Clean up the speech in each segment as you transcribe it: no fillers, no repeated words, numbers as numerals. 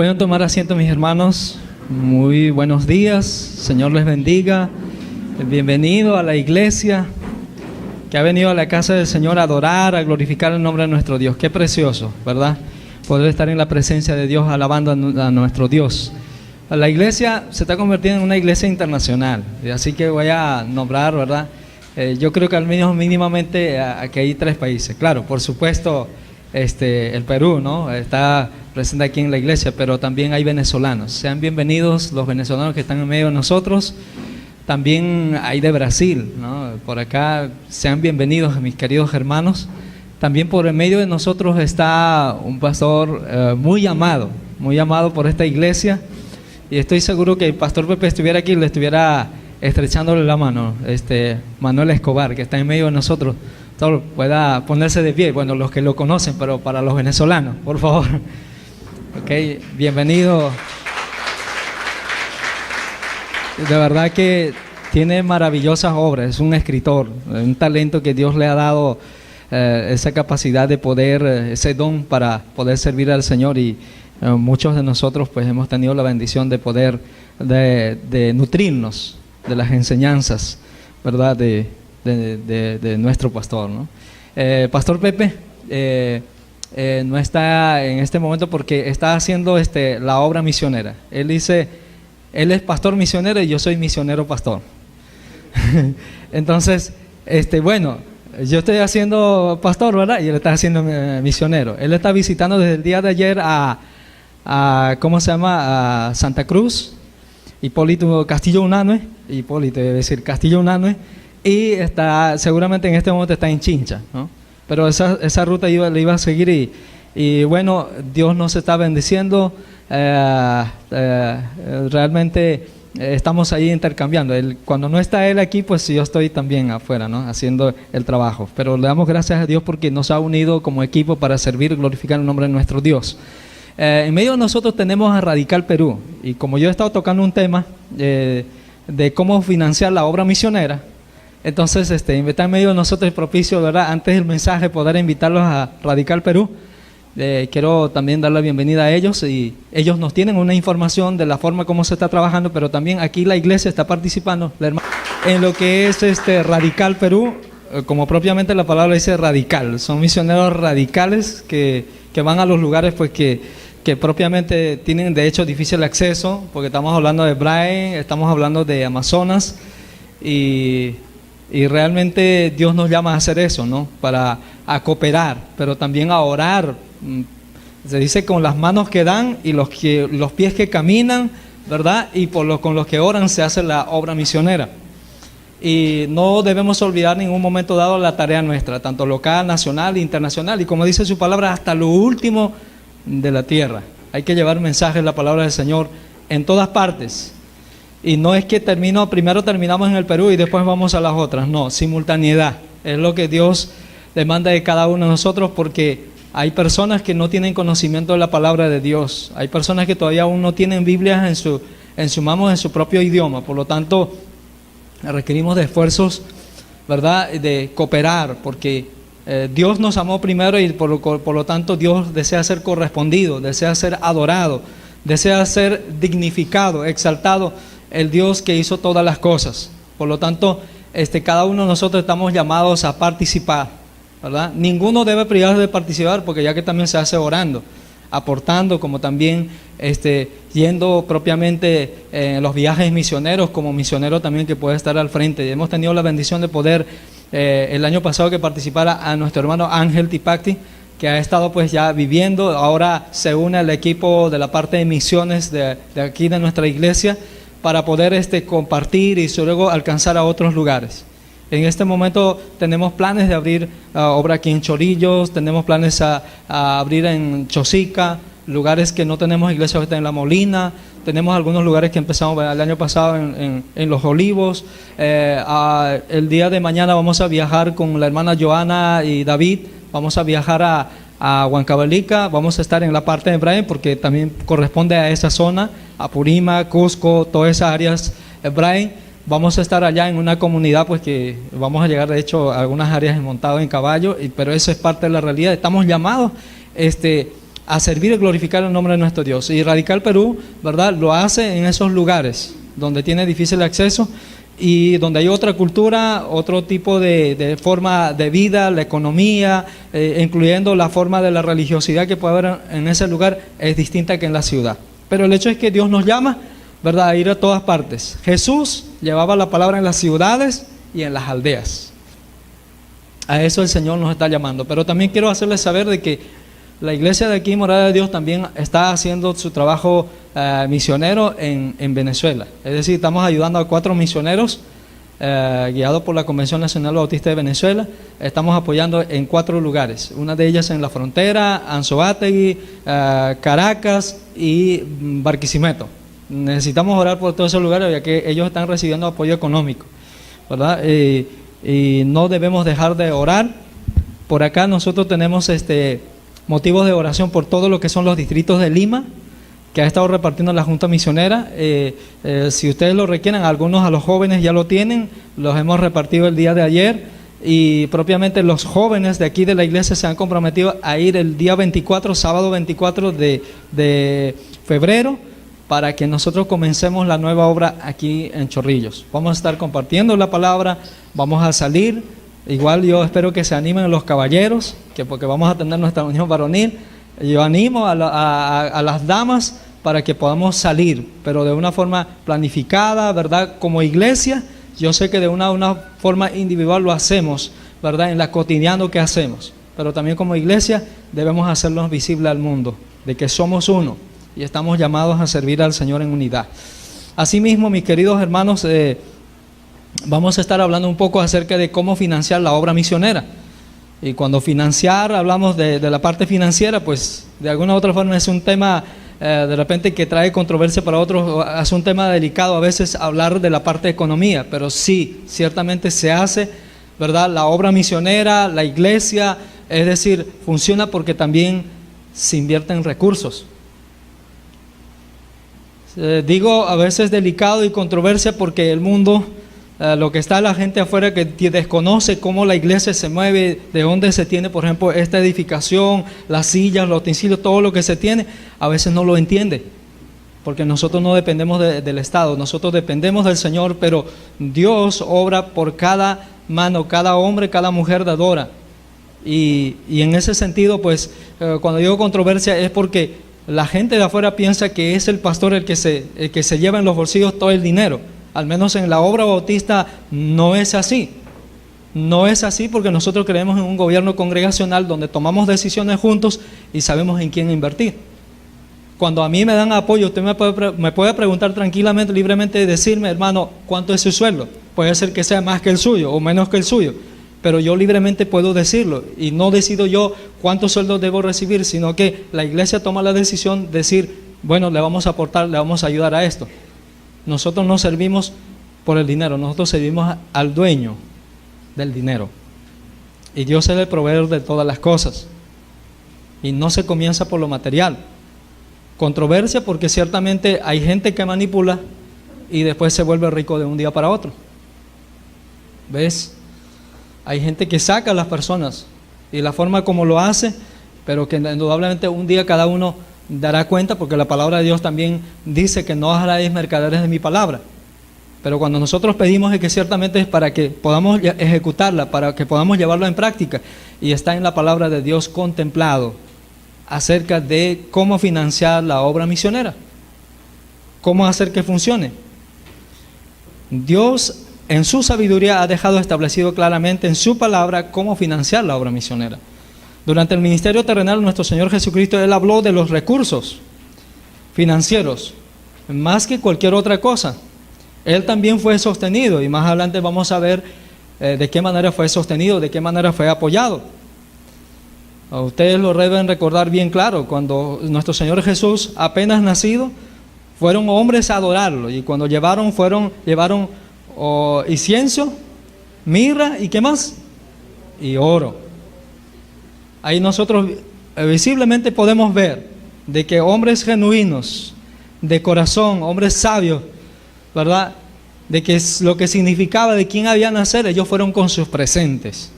Pueden tomar asiento, mis hermanos. Muy buenos días, Señor les bendiga. Bienvenido a la iglesia que ha venido a la casa del Señor a adorar, a glorificar el nombre de nuestro Dios. Qué precioso, ¿verdad? Poder estar en la presencia de Dios alabando a nuestro Dios. La iglesia se está convirtiendo en una iglesia internacional, así que voy a nombrar, ¿verdad? Yo creo que al menos mínimamente aquí hay 3 países. Claro, por supuesto, el Perú, ¿no? Está presente aquí en la iglesia, pero también hay venezolanos. Sean bienvenidos los venezolanos que están en medio de nosotros. También hay de Brasil, ¿no? Por acá, sean bienvenidos mis queridos hermanos. También por el medio de nosotros está un pastor muy amado por esta iglesia. Y estoy seguro que el pastor Pepe estuviera aquí, le estuviera estrechándole la mano, Manuel Escobar, que está en medio de nosotros, pueda ponerse de pie. Bueno, los que lo conocen, pero para los venezolanos, por favor. Ok, bienvenido. De verdad que tiene maravillosas obras, es un escritor, un talento que Dios le ha dado, esa capacidad de poder, ese don para poder servir al Señor, y muchos de nosotros pues hemos tenido la bendición de poder de nutrirnos de las enseñanzas, ¿verdad? De nuestro pastor, ¿no? Pastor Pepe no está en este momento porque está haciendo la obra misionera. Él dice, él es pastor misionero y yo soy misionero pastor. Entonces, bueno, yo estoy haciendo pastor, ¿verdad? Y él está haciendo misionero. Él está visitando desde el día de ayer a ¿cómo se llama? A Santa Cruz, Hipólito Castillo Unanue, Castillo Unanue, y está, seguramente en este momento está en Chincha, ¿no? Pero esa ruta le iba a seguir y bueno, Dios nos está bendiciendo, realmente estamos ahí intercambiando. Cuando no está él aquí, pues yo estoy también afuera, ¿no? Haciendo el trabajo, pero le damos gracias a Dios porque nos ha unido como equipo para servir y glorificar el nombre de nuestro Dios. En medio de nosotros tenemos a Radical Perú, y como yo he estado tocando un tema de cómo financiar la obra misionera, entonces invitar en medio de nosotros es propicio, ¿verdad? Antes del mensaje poder invitarlos a Radical Perú. Quiero también dar la bienvenida a ellos, y ellos nos tienen una información de la forma como se está trabajando, pero también aquí la iglesia está participando en lo que es Radical Perú, como propiamente la palabra dice radical. Son misioneros radicales que van a los lugares pues que propiamente tienen de hecho difícil acceso, porque estamos hablando de Brain, estamos hablando de Amazonas, y realmente Dios nos llama a hacer eso, ¿no? A cooperar, pero también a orar. Se dice con las manos que dan y los pies que caminan, ¿verdad? Y con los que oran se hace la obra misionera. Y no debemos olvidar en ningún momento dado la tarea nuestra, tanto local, nacional e internacional, y como dice su palabra, hasta lo último de la tierra. Hay que llevar mensajes, la palabra del Señor, en todas partes. Y no es que primero terminamos en el Perú y después vamos a las otras, no, simultaneidad. Es lo que Dios demanda de cada uno de nosotros, porque hay personas que no tienen conocimiento de la palabra de Dios. Hay personas que todavía aún no tienen Biblias en su propio idioma. Por lo tanto, requerimos de esfuerzos, ¿verdad? De cooperar, porque Dios nos amó primero, y por lo tanto Dios desea ser correspondido, desea ser adorado, desea ser dignificado, exaltado, el Dios que hizo todas las cosas. Por lo tanto, cada uno de nosotros estamos llamados a participar, ¿verdad? Ninguno debe privarse de participar, porque ya que también se hace orando, aportando, como también yendo propiamente en los viajes misioneros, como misionero también que puede estar al frente. Y hemos tenido la bendición de poder, el año pasado, que participara a nuestro hermano Ángel Tipacti, que ha estado pues ya viviendo, ahora se une al equipo de la parte de misiones de aquí de nuestra iglesia, para poder compartir y luego alcanzar a otros lugares. En este momento tenemos planes de abrir obra aquí en Chorillos, tenemos planes a abrir en Chosica, lugares que no tenemos iglesia ahorita en La Molina, tenemos algunos lugares que empezamos el año pasado en Los Olivos. El día de mañana vamos a viajar con la hermana Joana y David, vamos a viajar a Huancavelica, vamos a estar en la parte de Brain, porque también corresponde a esa zona, a Purima, Cusco, todas esas áreas de Brain. Vamos a estar allá en una comunidad pues que vamos a llegar de hecho a algunas áreas montados en caballo, pero eso es parte de la realidad. Estamos llamados a servir y glorificar el nombre de nuestro Dios. Y Radical Perú, ¿verdad?, lo hace en esos lugares donde tiene difícil acceso y donde hay otra cultura, otro tipo de forma de vida, la economía, incluyendo la forma de la religiosidad que puede haber en ese lugar, es distinta que en la ciudad. Pero el hecho es que Dios nos llama, ¿verdad?, a ir a todas partes. Jesús llevaba la palabra en las ciudades y en las aldeas. A eso el Señor nos está llamando. Pero también quiero hacerles saber de que la iglesia de aquí, Morada de Dios, también está haciendo su trabajo misionero en Venezuela. Es decir, estamos ayudando a 4 misioneros guiados por la Convención Nacional Bautista de Venezuela. Estamos apoyando en 4 lugares. Una de ellas en la frontera, Anzoátegui, Caracas y Barquisimeto. Necesitamos orar por todos esos lugares, ya que ellos están recibiendo apoyo económico, ¿verdad? Y no debemos dejar de orar. Por acá nosotros tenemos motivos de oración por todo lo que son los distritos de Lima, que ha estado repartiendo la Junta Misionera. Si ustedes lo requieren, algunos a los jóvenes ya lo tienen, los hemos repartido el día de ayer, y propiamente los jóvenes de aquí de la iglesia se han comprometido a ir el día 24, sábado 24 de febrero, para que nosotros comencemos la nueva obra aquí en Chorrillos. Vamos a estar compartiendo la palabra, vamos a salir. Igual yo espero que se animen los caballeros, porque vamos a tener nuestra unión varonil. Yo animo a las damas para que podamos salir, pero de una forma planificada, ¿verdad? Como iglesia, yo sé que de una forma individual lo hacemos, ¿verdad?, en la cotidiano que hacemos, pero también como iglesia debemos hacernos visible al mundo, de que somos uno y estamos llamados a servir al Señor en unidad. Asimismo, mis queridos hermanos, vamos a estar hablando un poco acerca de cómo financiar la obra misionera. Y cuando financiar, hablamos de la parte financiera, pues de alguna u otra forma es un tema de repente que trae controversia para otros, es un tema delicado a veces hablar de la parte de economía, pero sí, ciertamente se hace, ¿verdad?, la obra misionera, la iglesia, es decir, funciona porque también se invierten recursos. Digo a veces delicado y controversia porque el mundo, lo que está la gente afuera que desconoce cómo la iglesia se mueve, de dónde se tiene, por ejemplo, esta edificación, las sillas, los utensilios, todo lo que se tiene, a veces no lo entiende, porque nosotros no dependemos del Estado, nosotros dependemos del Señor, pero Dios obra por cada mano, cada hombre, cada mujer dadora. Y en ese sentido, pues, cuando digo controversia es porque la gente de afuera piensa que es el pastor el que se lleva en los bolsillos todo el dinero. Al menos en la obra bautista no es así. No es así porque nosotros creemos en un gobierno congregacional donde tomamos decisiones juntos y sabemos en quién invertir. Cuando a mí me dan apoyo, usted me puede preguntar tranquilamente, libremente, decirme, hermano, ¿cuánto es su sueldo? Puede ser que sea más que el suyo o menos que el suyo, pero yo libremente puedo decirlo y no decido yo cuántos sueldos debo recibir, sino que la iglesia toma la decisión de decir, bueno, le vamos a aportar, le vamos a ayudar a esto. Nosotros no servimos por el dinero, nosotros servimos al dueño del dinero. Y Dios es el proveedor de todas las cosas. Y no se comienza por lo material. Controversia porque ciertamente hay gente que manipula y después se vuelve rico de un día para otro. ¿Ves? Hay gente que saca a las personas y la forma como lo hace, pero que indudablemente un día cada uno dará cuenta, porque la palabra de Dios también dice que no haráis mercaderes de mi palabra. Pero cuando nosotros pedimos es que ciertamente es para que podamos ejecutarla, para que podamos llevarla en práctica, y está en la palabra de Dios contemplado acerca de cómo financiar la obra misionera, cómo hacer que funcione. Dios en su sabiduría ha dejado establecido claramente en su palabra cómo financiar la obra misionera. Durante el ministerio terrenal, nuestro Señor Jesucristo, Él habló de los recursos financieros, más que cualquier otra cosa. Él también fue sostenido, y más adelante vamos a ver de qué manera fue sostenido, de qué manera fue apoyado. Ustedes lo deben recordar bien claro, cuando nuestro Señor Jesús, apenas nacido, fueron hombres a adorarlo, y cuando llevaron incienso, mirra, ¿y qué más? Y oro. Ahí nosotros visiblemente podemos ver de que hombres genuinos, de corazón, hombres sabios, ¿verdad?, de que es lo que significaba de quién había nacer, ellos fueron con sus presentes.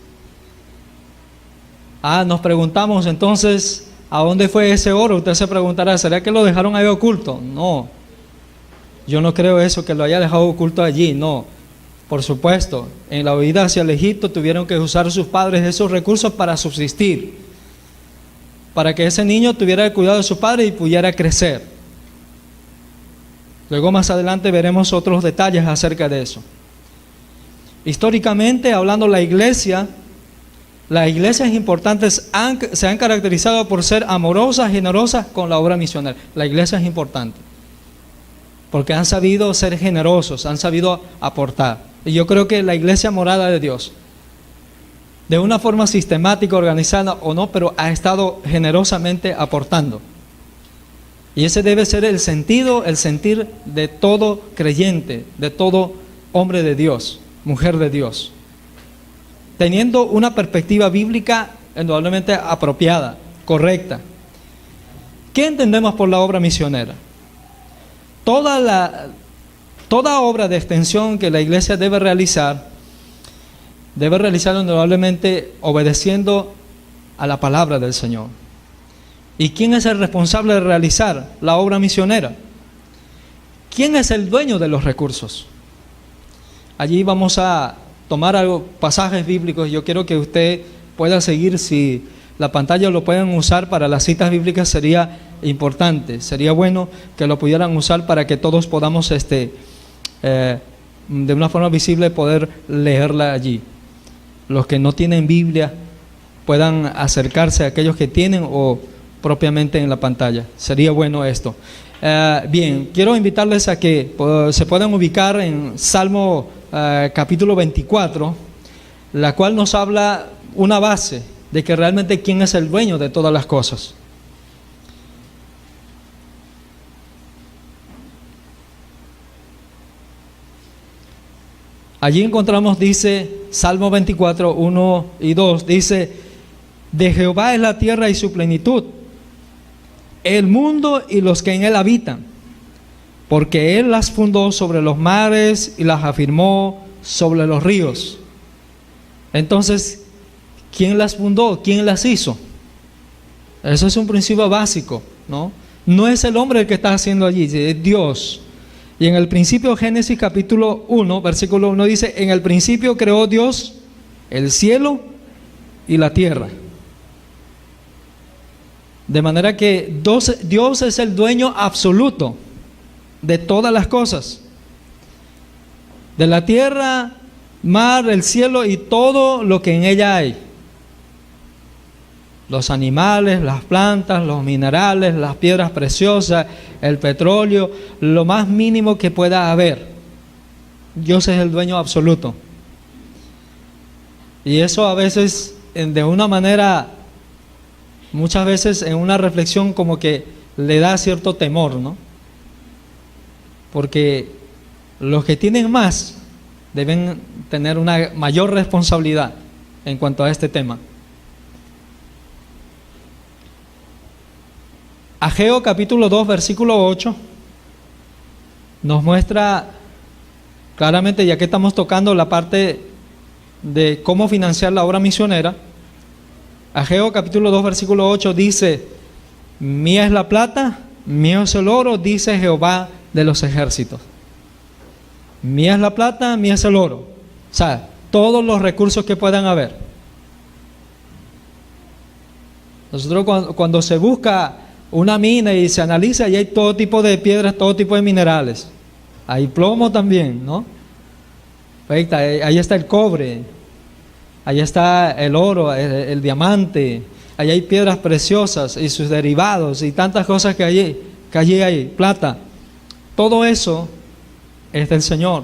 Nos preguntamos entonces, ¿A dónde fue ese oro? Usted se preguntará, ¿será que lo dejaron ahí oculto? No, yo no creo eso, que lo haya dejado oculto allí, no. Por supuesto, en la huida hacia el Egipto tuvieron que usar sus padres esos recursos para subsistir, para que ese niño tuviera el cuidado de su padre y pudiera crecer. Luego más adelante veremos otros detalles acerca de eso. Históricamente hablando, las iglesias importantes se han caracterizado por ser amorosas, generosas con la obra misionera. La iglesia es importante, porque han sabido ser generosos, han sabido aportar. Y yo creo que la iglesia morada de Dios, de una forma sistemática, organizada o no, pero ha estado generosamente aportando. Y ese debe ser el sentir de todo creyente, de todo hombre de Dios, mujer de Dios, teniendo una perspectiva bíblica indudablemente apropiada, correcta. ¿Qué entendemos por la obra misionera? Toda obra de extensión que la iglesia debe realizarlo indudablemente obedeciendo a la palabra del Señor. ¿Y quién es el responsable de realizar la obra misionera? ¿Quién es el dueño de los recursos? Allí vamos a tomar pasajes bíblicos. Yo quiero que usted pueda seguir. Si la pantalla lo pueden usar para las citas bíblicas, sería importante. Sería bueno que lo pudieran usar para que todos podamos de una forma visible poder leerla allí. Los que no tienen Biblia puedan acercarse a aquellos que tienen o propiamente en la pantalla. Sería bueno esto. Bien, quiero invitarles a que se puedan ubicar en Salmo capítulo 24, la cual nos habla una base de que realmente quién es el dueño de todas las cosas. Allí encontramos, dice Salmo 24, 1 y 2, dice: de Jehová es la tierra y su plenitud, el mundo y los que en él habitan, porque él las fundó sobre los mares y las afirmó sobre los ríos. Entonces, ¿quién las fundó? ¿Quién las hizo? Eso es un principio básico, ¿no? No es el hombre el que está haciendo allí, es Dios. Y en el principio, Génesis capítulo 1, versículo 1 dice: en el principio creó Dios el cielo y la tierra. De manera que Dios es el dueño absoluto de todas las cosas, de la tierra, mar, el cielo y todo lo que en ella hay. Los animales, las plantas, los minerales, las piedras preciosas, el petróleo, lo más mínimo que pueda haber. Dios es el dueño absoluto. Y eso a veces, de una manera, muchas veces en una reflexión como que le da cierto temor, ¿no? Porque los que tienen más deben tener una mayor responsabilidad en cuanto a este tema. Ageo capítulo 2 versículo 8 nos muestra claramente, ya que estamos tocando la parte de cómo financiar la obra misionera. Ageo capítulo 2 versículo 8 dice: mía es la plata, mío es el oro, dice Jehová de los ejércitos. Mía es la plata, mía es el oro. O sea, todos los recursos que puedan haber. Nosotros cuando se busca una mina y se analiza, y hay todo tipo de piedras, todo tipo de minerales. Hay plomo también, ¿no? Ahí está el cobre, ahí está el oro, el diamante, ahí hay piedras preciosas y sus derivados y tantas cosas que allí hay, plata. Todo eso es del Señor.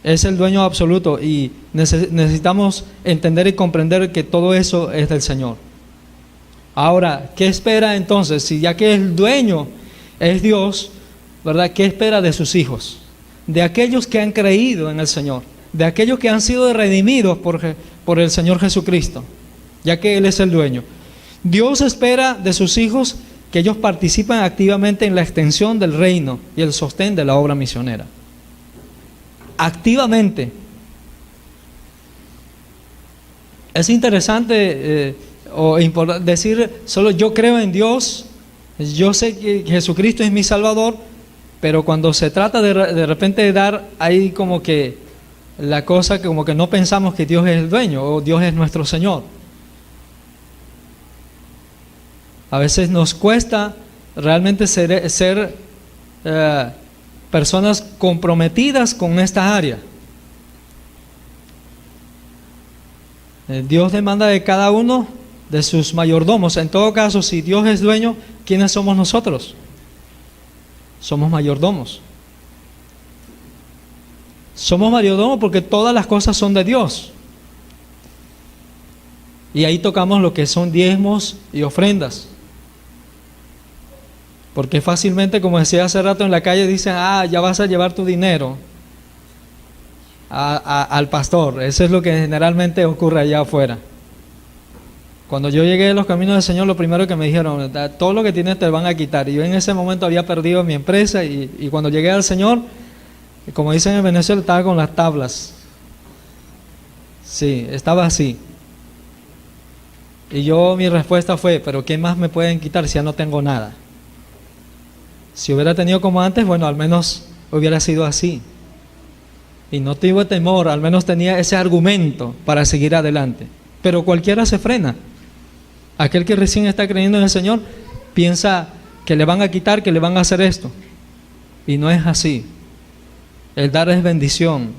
Es el dueño absoluto y necesitamos entender y comprender que todo eso es del Señor. Ahora, ¿qué espera entonces? Si ya que el dueño es Dios, ¿verdad? ¿Qué espera de sus hijos? De aquellos que han creído en el Señor, de aquellos que han sido redimidos por el Señor Jesucristo, ya que Él es el dueño. Dios espera de sus hijos que ellos participen activamente en la extensión del reino y el sostén de la obra misionera. Activamente. Es interesante decir solo yo creo en Dios, yo sé que Jesucristo es mi Salvador, pero cuando se trata de repente de dar ahí como que la cosa que como que no pensamos que Dios es el dueño o Dios es nuestro Señor. A veces nos cuesta realmente ser personas comprometidas con esta área. Dios demanda de cada uno de sus mayordomos. En todo caso, si Dios es dueño, ¿quiénes somos nosotros? Somos mayordomos. Somos mayordomos porque todas las cosas son de Dios. Y ahí tocamos lo que son diezmos y ofrendas. Porque fácilmente, como decía hace rato en la calle, dicen, ya vas a llevar tu dinero al pastor. Eso es lo que generalmente ocurre allá afuera. Cuando yo llegué a los caminos del Señor, lo primero que me dijeron, todo lo que tienes te van a quitar. Y yo en ese momento había perdido mi empresa y cuando llegué al Señor, como dicen en Venezuela, estaba con las tablas. Sí, estaba así. Y mi respuesta fue, pero ¿qué más me pueden quitar si ya no tengo nada? Si hubiera tenido como antes, bueno, al menos hubiera sido así. Y no tuve temor, al menos tenía ese argumento para seguir adelante. Pero cualquiera se frena. Aquel que recién está creyendo en el Señor piensa que le van a quitar, que le van a hacer esto. Y no es así. El dar es bendición.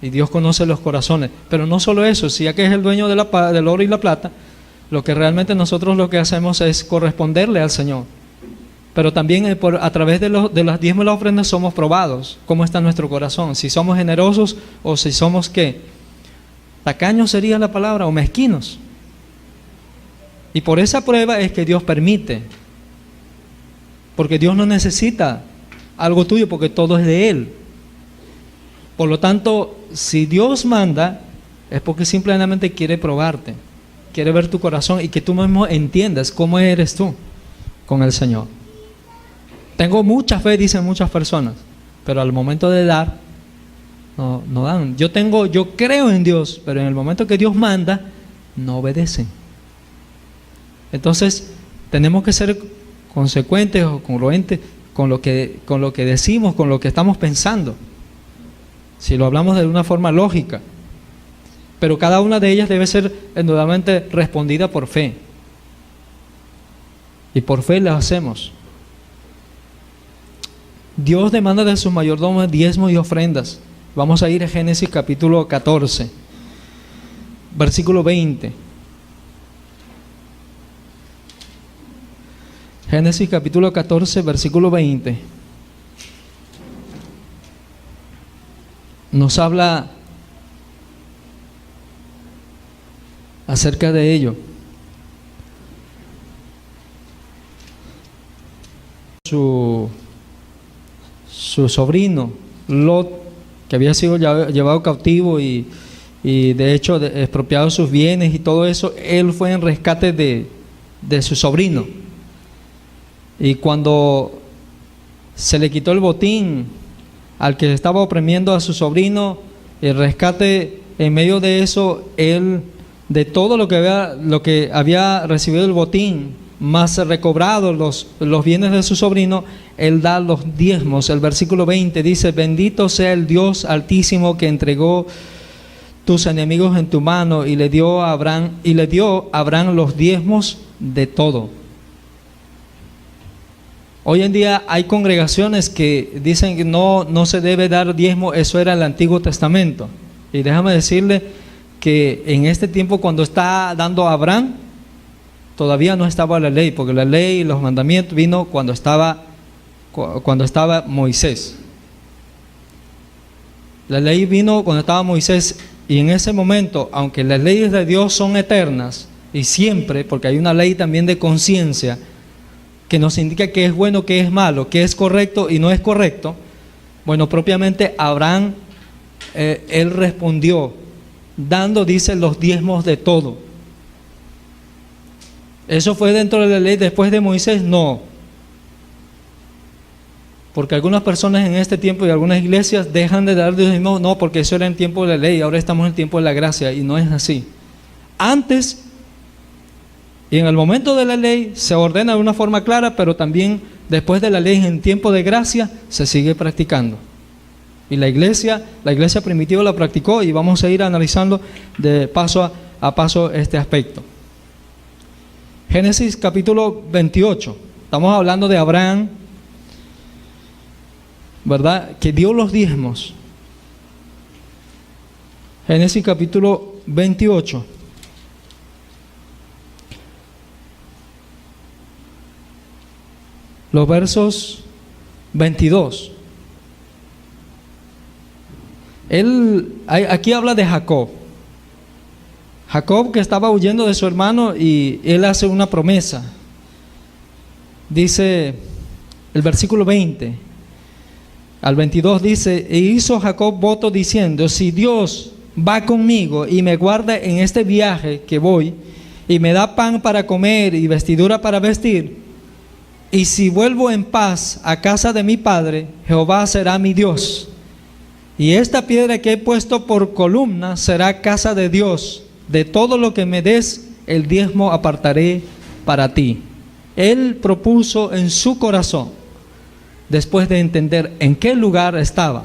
Y Dios conoce los corazones. Pero no solo eso, si ya que es el dueño del oro y la plata, lo que realmente nosotros lo que hacemos es corresponderle al Señor. Pero también a través de las diezmos y las ofrendas somos probados. ¿Cómo está nuestro corazón? Si somos generosos o si somos ¿qué? Tacaños sería la palabra, o mezquinos. Y por esa prueba es que Dios permite. Porque Dios no necesita algo tuyo porque todo es de Él. Por lo tanto, si Dios manda, es porque simplemente quiere probarte. Quiere ver tu corazón y que tú mismo entiendas cómo eres tú con el Señor. Tengo mucha fe, dicen muchas personas, pero al momento de dar, no dan. Yo creo en Dios, pero en el momento que Dios manda, no obedecen. Entonces, tenemos que ser consecuentes o congruentes con lo que decimos, con lo que estamos pensando. Si lo hablamos de una forma lógica. Pero cada una de ellas debe ser indudablemente respondida por fe. Y por fe las hacemos. Dios demanda de sus mayordomos diezmos y ofrendas. Vamos a ir a Génesis capítulo 14, versículo 20. Génesis capítulo 14, versículo 20. Nos habla acerca de ello. Su sobrino, Lot, que había sido llevado cautivo y de hecho expropiado sus bienes y todo eso, él fue en rescate de su sobrino. Y cuando se le quitó el botín al que estaba oprimiendo a su sobrino, el rescate, en medio de eso, él, de todo lo que había recibido el botín, más recobrado los bienes de su sobrino, él da los diezmos. El versículo 20 dice: bendito sea el Dios Altísimo que entregó tus enemigos en tu mano y le dio a Abraham los diezmos de todo. Hoy en día hay congregaciones que dicen que no se debe dar diezmo. Eso era el Antiguo Testamento. Y déjame decirle que en este tiempo, cuando está dando a Abraham, todavía no estaba la ley, porque la ley y los mandamientos vino cuando estaba Moisés. La ley vino cuando estaba Moisés, y en ese momento, aunque las leyes de Dios son eternas y siempre, porque hay una ley también de conciencia que nos indica qué es bueno, qué es malo, qué es correcto y no es correcto. Bueno, propiamente Abraham, él respondió dando, dice, los diezmos de todo. ¿Eso fue dentro de la ley después de Moisés? No. Porque algunas personas en este tiempo y algunas iglesias dejan de dar diezmos, no, porque eso era en tiempo de la ley, ahora estamos en el tiempo de la gracia, y no es así. Antes Y en el momento de la ley se ordena de una forma clara, pero también después de la ley, en tiempo de gracia, se sigue practicando. Y la iglesia primitiva la practicó, y vamos a ir analizando de paso a paso este aspecto. Génesis capítulo 28. Estamos hablando de Abraham, ¿verdad?, que dio los diezmos. Génesis capítulo 28. Los versos 22. Aquí habla de Jacob. Jacob, que estaba huyendo de su hermano, y él hace una promesa. Dice el versículo 20 al 22, dice: e hizo Jacob voto diciendo: si Dios va conmigo y me guarda en este viaje que voy, y me da pan para comer y vestidura para vestir, y si vuelvo en paz a casa de mi padre, Jehová será mi Dios, y esta piedra que he puesto por columna será casa de Dios. De todo lo que me des, el diezmo apartaré para ti. Él propuso en su corazón, después de entender en qué lugar estaba.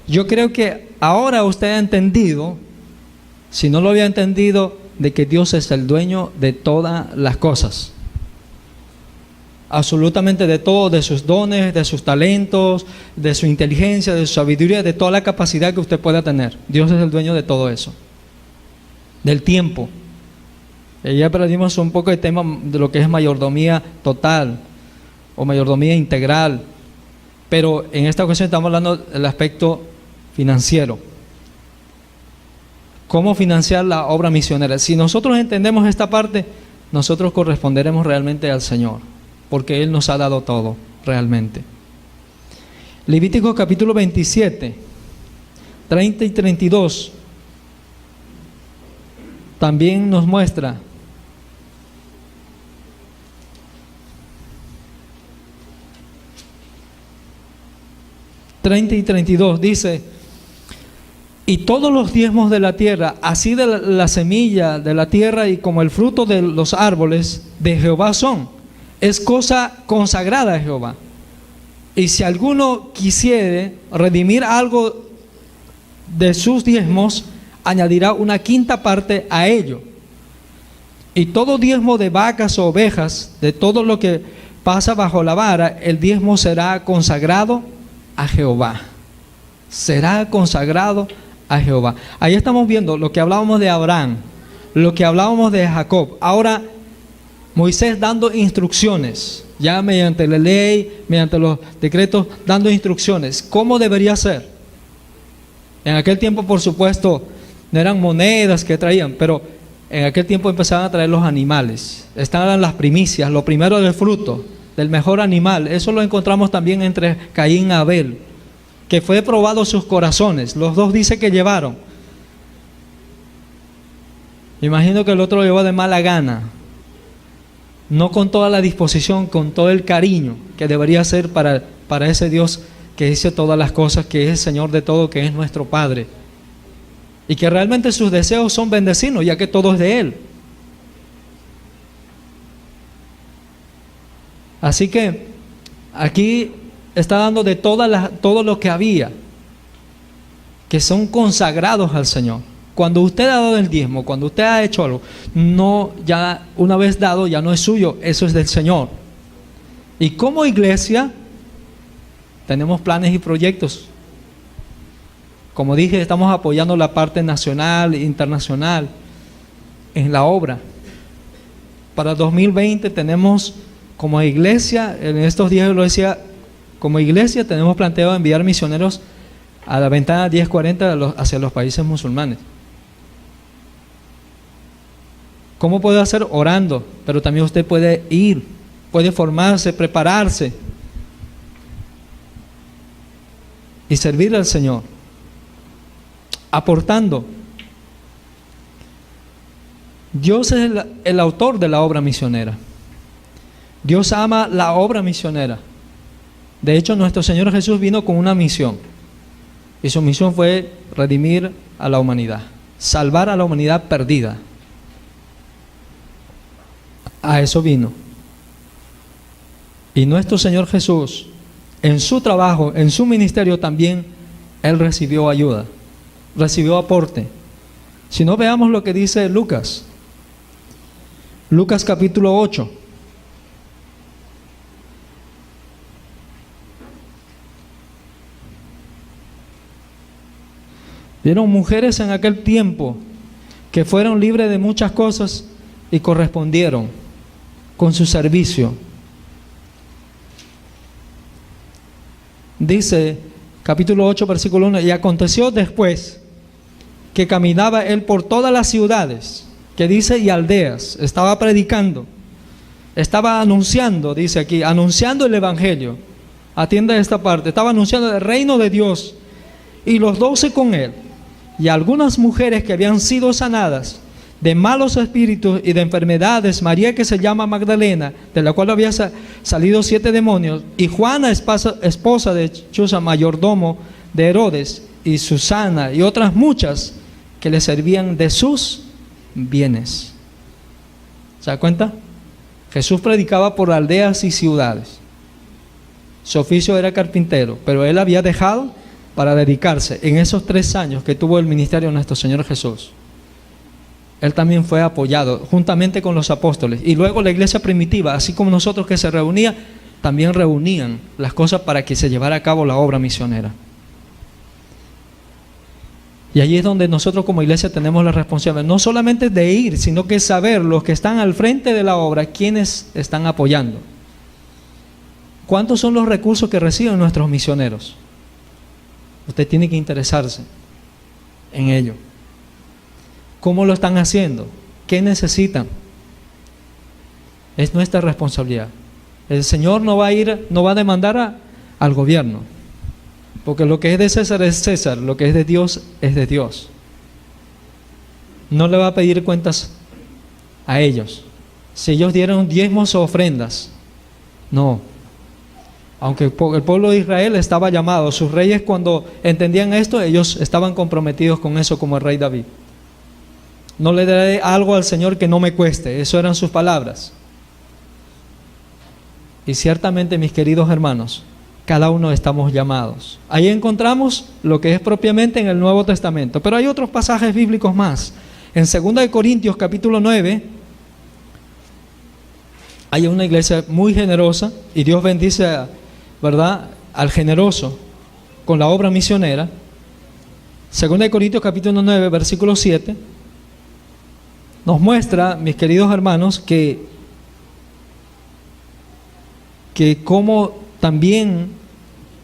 Yo creo que ahora usted ha entendido, si no lo había entendido, de que Dios es el dueño de todas las cosas. Absolutamente de todo, de sus dones, de sus talentos, de su inteligencia, de su sabiduría, de toda la capacidad que usted pueda tener. Dios es el dueño de todo eso. Del tiempo. Ya aprendimos un poco el tema de lo que es mayordomía total o mayordomía integral, pero en esta ocasión estamos hablando del aspecto financiero. ¿Cómo financiar la obra misionera? Si nosotros entendemos esta parte, nosotros corresponderemos realmente al Señor, porque Él nos ha dado todo, realmente. Levítico capítulo 27, 30 y 32, también nos muestra ...30 y 32, dice: y todos los diezmos de la tierra, así de la semilla de la tierra y como el fruto de los árboles, de Jehová son. Es cosa consagrada a Jehová. Y si alguno quisiere redimir algo de sus diezmos, añadirá una quinta parte a ello. Y todo diezmo de vacas o ovejas, de todo lo que pasa bajo la vara, el diezmo será consagrado a Jehová. Será consagrado a Jehová. Ahí estamos viendo lo que hablábamos de Abraham, lo que hablábamos de Jacob. Ahora Moisés dando instrucciones, ya mediante la ley, mediante los decretos, dando instrucciones. ¿Cómo debería ser? En aquel tiempo, por supuesto, no eran monedas que traían, pero en aquel tiempo empezaban a traer los animales. Estaban las primicias, lo primero del fruto, del mejor animal. Eso lo encontramos también entre Caín y Abel, que fue probado sus corazones. Los dos dice que llevaron. Imagino que el otro lo llevó de mala gana, no con toda la disposición, con todo el cariño que debería ser para ese Dios que dice todas las cosas, que es el Señor de todo, que es nuestro Padre, y que realmente sus deseos son bendecirnos, ya que todo es de Él. Así que aquí está dando de todo lo que había, que son consagrados al Señor. Cuando usted ha dado el diezmo, cuando usted ha hecho algo, no, ya una vez dado, ya no es suyo, eso es del Señor. Y como iglesia tenemos planes y proyectos. Como dije, estamos apoyando la parte nacional e internacional en la obra. Para 2020 tenemos como iglesia, en estos días yo lo decía, como iglesia tenemos planteado enviar misioneros a la ventana 1040 hacia los países musulmanes. ¿Cómo puede hacer? Orando, pero también usted puede ir, puede formarse, prepararse y servir al Señor, aportando. Dios es el autor de la obra misionera. Dios ama la obra misionera. De hecho, nuestro Señor Jesús vino con una misión, y su misión fue redimir a la humanidad, salvar a la humanidad perdida. A eso vino. Y nuestro Señor Jesús, en su trabajo, en su ministerio también, Él recibió ayuda, recibió aporte. Si no, veamos lo que dice Lucas. Lucas capítulo 8. Vieron mujeres en aquel tiempo que fueron libres de muchas cosas y correspondieron con su servicio. Dice capítulo 8 versículo 1: y aconteció después que caminaba él por todas las ciudades, que dice, y aldeas, estaba predicando, estaba anunciando, dice aquí, anunciando el evangelio. Atienda esta parte, estaba anunciando el reino de Dios, y los 12 con él, y algunas mujeres que habían sido sanadas de malos espíritus y de enfermedades, María que se llama Magdalena, de la cual había salido 7 demonios, y Juana, esposa de Chuza, mayordomo de Herodes, y Susana, y otras muchas que le servían de sus bienes. ¿Se da cuenta? Jesús predicaba por aldeas y ciudades. Su oficio era carpintero, pero él había dejado para dedicarse en esos 3 años que tuvo el ministerio de nuestro Señor Jesús. Él también fue apoyado juntamente con los apóstoles. Y luego la iglesia primitiva, así como nosotros que se reunía, también reunían las cosas para que se llevara a cabo la obra misionera. Y allí es donde nosotros como iglesia tenemos la responsabilidad, no solamente de ir, sino que saber los que están al frente de la obra, quiénes están apoyando. ¿Cuántos son los recursos que reciben nuestros misioneros? Usted tiene que interesarse en ello. ¿Cómo lo están haciendo? ¿Qué necesitan? Es nuestra responsabilidad. El Señor no va a demandar al gobierno, porque lo que es de César es César, lo que es de Dios es de Dios. No le va a pedir cuentas a ellos. Si ellos dieron diezmos o ofrendas, no. Aunque el pueblo de Israel estaba llamado, sus reyes cuando entendían esto, ellos estaban comprometidos con eso, como el rey David. No le daré algo al Señor que no me cueste. Eso eran sus palabras. Y ciertamente, mis queridos hermanos, cada uno estamos llamados. Ahí encontramos lo que es propiamente en el Nuevo Testamento. Pero hay otros pasajes bíblicos más. En 2 Corintios capítulo 9, hay una iglesia muy generosa y Dios bendice, ¿verdad?, al generoso con la obra misionera. 2 Corintios capítulo 9, versículo 7, nos muestra, mis queridos hermanos, que como también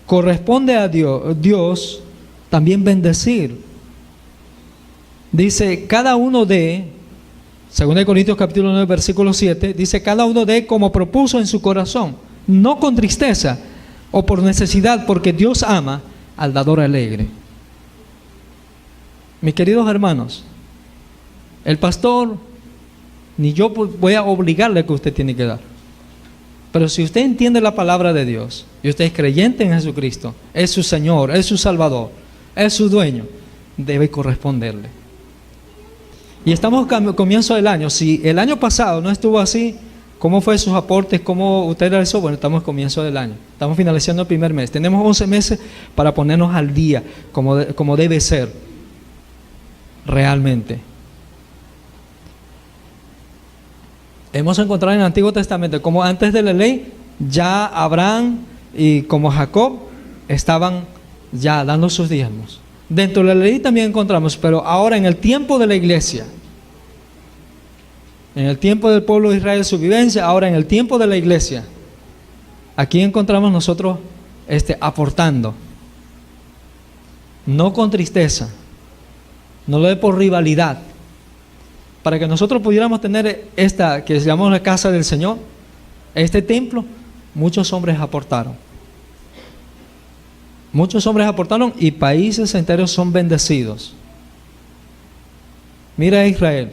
corresponde a Dios también bendecir. Dice, cada uno de, 2 Corintios capítulo 9, versículo 7, dice, cada uno de como propuso en su corazón, no con tristeza o por necesidad, porque Dios ama al dador alegre. Mis queridos hermanos, el pastor, ni yo voy a obligarle que usted tiene que dar. Pero si usted entiende la palabra de Dios y usted es creyente en Jesucristo, es su Señor, es su Salvador, es su dueño, debe corresponderle. Y estamos comienzo del año. Si el año pasado no estuvo así, ¿cómo fue sus aportes? ¿Cómo usted realizó? Bueno, estamos comienzo del año. Estamos finalizando el primer mes. Tenemos 11 meses para ponernos al día, como debe ser realmente. Hemos encontrado en el Antiguo Testamento como antes de la ley, ya Abraham y como Jacob estaban ya dando sus diezmos. Dentro de la ley también encontramos, pero ahora en el tiempo de la iglesia, en el tiempo del pueblo de Israel su vivencia, ahora en el tiempo de la iglesia, aquí encontramos nosotros aportando, no con tristeza, no lo de por rivalidad. Para que nosotros pudiéramos tener esta que llamamos la casa del Señor, este templo, muchos hombres aportaron. Muchos hombres aportaron y países enteros son bendecidos. Mira Israel.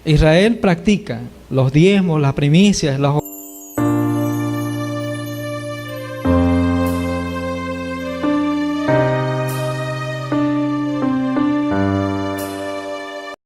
Israel practica los diezmos, las primicias, las